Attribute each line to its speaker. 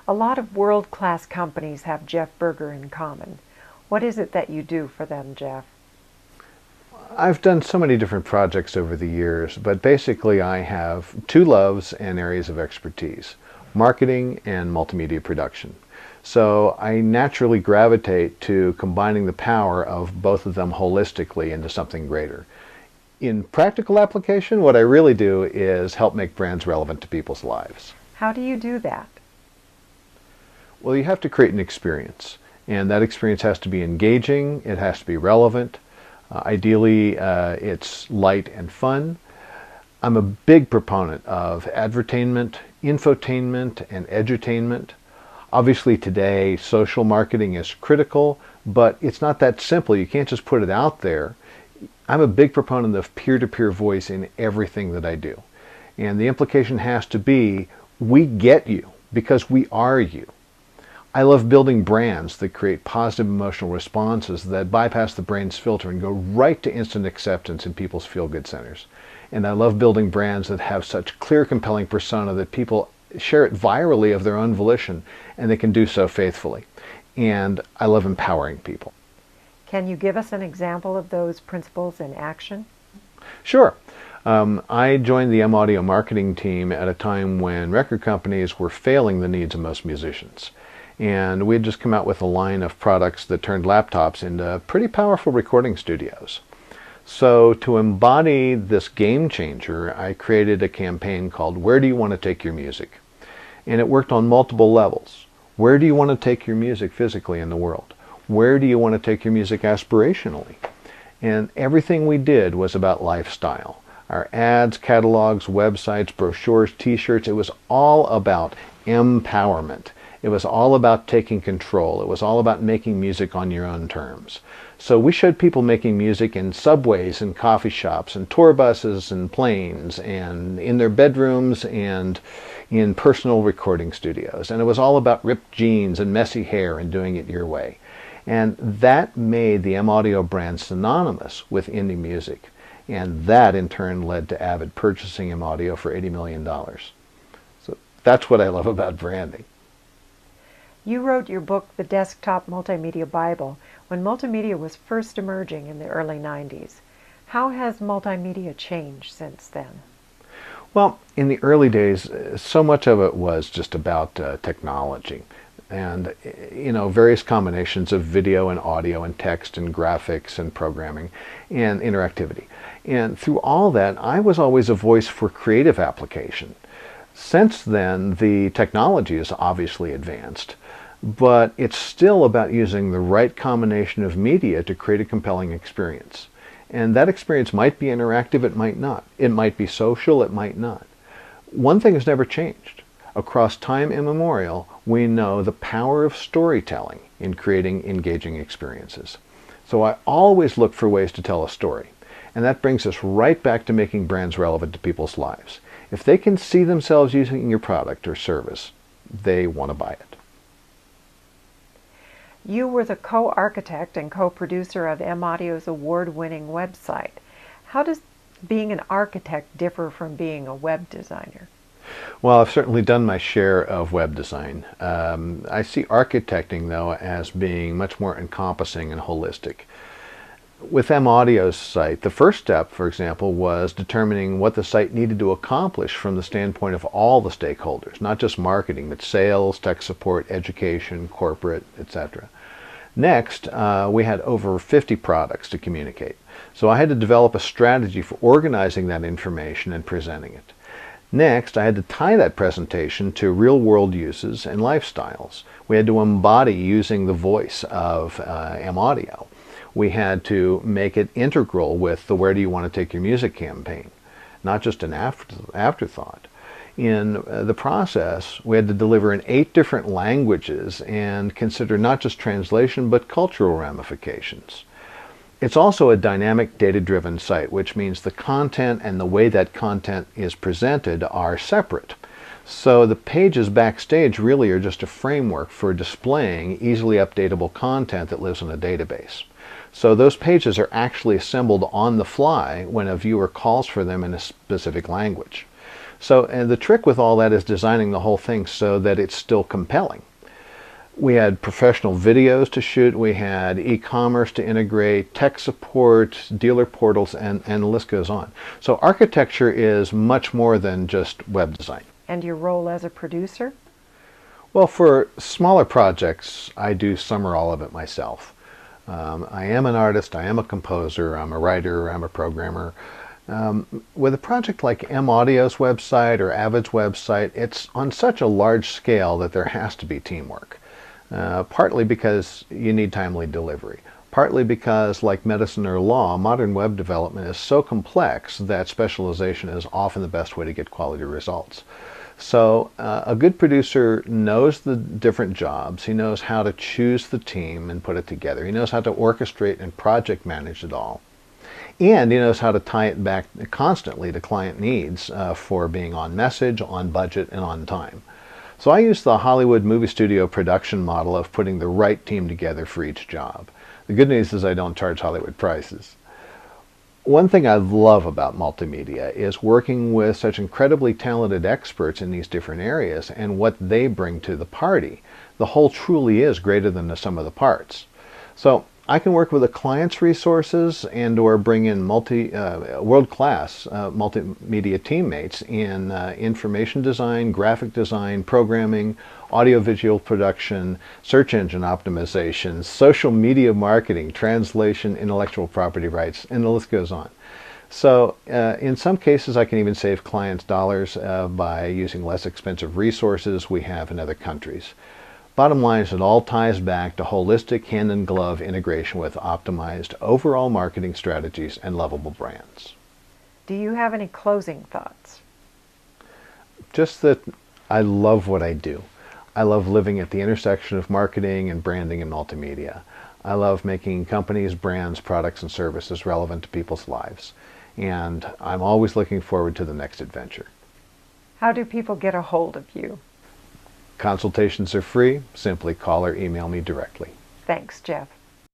Speaker 1: A lot of world-class companies have Jeff Berger in common. What is it that you do for them, Jeff?
Speaker 2: I've done so many different projects over the years, but basically I have two loves and areas of expertise: marketing and multimedia production. So I naturally gravitate to combining the power of both of them holistically into something greater. In practical application, what I really do is help make brands relevant to people's lives.
Speaker 1: How do you do that?
Speaker 2: Well, you have to create an experience, and that experience has to be engaging, it has to be relevant. Ideally, it's light and fun. I'm a big proponent of advertainment, infotainment, and edutainment. Obviously today, social marketing is critical, but it's not that simple. You can't just put it out there. I'm a big proponent of peer-to-peer voice in everything that I do. And the implication has to be, we get you because we are you. I love building brands that create positive emotional responses that bypass the brain's filter and go right to instant acceptance in people's feel-good centers. And I love building brands that have such clear, compelling persona that people share it virally of their own volition, and they can do so faithfully. And I love empowering people.
Speaker 1: Can you give us an example of those principles in action?
Speaker 2: Sure. I joined the M-Audio marketing team at a time when record companies were failing the needs of most musicians. And we had just come out with a line of products that turned laptops into pretty powerful recording studios. So to embody this game changer, I created a campaign called Where Do You Want to Take Your Music? And it worked on multiple levels. Where do you want to take your music physically in the world? Where do you want to take your music aspirationally? And everything we did was about lifestyle. Our ads, catalogs, websites, brochures, t-shirts, it was all about empowerment. It was all about taking control. It was all about making music on your own terms. So we showed people making music in subways and coffee shops and tour buses and planes and in their bedrooms and in personal recording studios. And it was all about ripped jeans and messy hair and doing it your way. And that made the M-Audio brand synonymous with indie music. And that in turn led to Avid purchasing M-Audio for $80 million. So that's what I love about branding.
Speaker 1: You wrote your book, The Desktop Multimedia Bible, when multimedia was first emerging in the early 90s. How has multimedia changed since then?
Speaker 2: Well, in the early days, so much of it was just about technology and, various combinations of video and audio and text and graphics and programming and interactivity. And through all that, I was always a voice for creative application. Since then, the technology has obviously advanced, but it's still about using the right combination of media to create a compelling experience. And that experience might be interactive, it might not. It might be social, it might not. One thing has never changed. Across time immemorial, we know the power of storytelling in creating engaging experiences. So I always look for ways to tell a story. And that brings us right back to making brands relevant to people's lives. If they can see themselves using your product or service, they want to buy it.
Speaker 1: You were the co-architect and co-producer of M-Audio's award-winning website. How does being an architect differ from being a web designer?
Speaker 2: Well, I've certainly done my share of web design. I see architecting, though, as being much more encompassing and holistic. With M-Audio's site, the first step, for example, was determining what the site needed to accomplish from the standpoint of all the stakeholders, not just marketing, but sales, tech support, education, corporate, etc. Next, we had over 50 products to communicate. So I had to develop a strategy for organizing that information and presenting it. Next, I had to tie that presentation to real-world uses and lifestyles. We had to embody using the voice of M-Audio. We had to make it integral with the Where Do You Want to Take Your Music campaign, not just an afterthought. In the process, we had to deliver in 8 different languages and consider not just translation, but cultural ramifications. It's also a dynamic data-driven site, which means the content and the way that content is presented are separate. So the pages backstage really are just a framework for displaying easily updatable content that lives in a database. So those pages are actually assembled on the fly when a viewer calls for them in a specific language. So, and the trick with all that is designing the whole thing so that it's still compelling. We had professional videos to shoot, we had e-commerce to integrate, tech support, dealer portals, and the list goes on. So architecture is much more than just web design.
Speaker 1: And your role as a producer?
Speaker 2: Well, for smaller projects, I do some or all of it myself. I am an artist, I am a composer, I'm a writer, I'm a programmer. With a project like M-Audio's website or Avid's website, it's on such a large scale that there has to be teamwork. Partly because you need timely delivery. Partly because, like medicine or law, modern web development is so complex that specialization is often the best way to get quality results. So a good producer knows the different jobs. He knows how to choose the team and put it together. He knows how to orchestrate and project manage it all. And he knows how to tie it back constantly to client needs for being on message, on budget, and on time. So I use the Hollywood movie studio production model of putting the right team together for each job. The good news is I don't charge Hollywood prices. One thing I love about multimedia is working with such incredibly talented experts in these different areas and what they bring to the party. The whole truly is greater than the sum of the parts. So I can work with a client's resources and or bring in world-class multimedia teammates in information design, graphic design, programming, audiovisual production, search engine optimization, social media marketing, translation, intellectual property rights, and the list goes on. So in some cases I can even save clients dollars by using less expensive resources we have in other countries. Bottom line is it all ties back to holistic hand-in-glove integration with optimized overall marketing strategies and lovable brands.
Speaker 1: Do you have any closing thoughts?
Speaker 2: Just that I love what I do. I love living at the intersection of marketing and branding and multimedia. I love making companies, brands, products, and services relevant to people's lives. And I'm always looking forward to the next adventure.
Speaker 1: How do people get a hold of you?
Speaker 2: Consultations are free. Simply call or email me directly.
Speaker 1: Thanks, Jeff.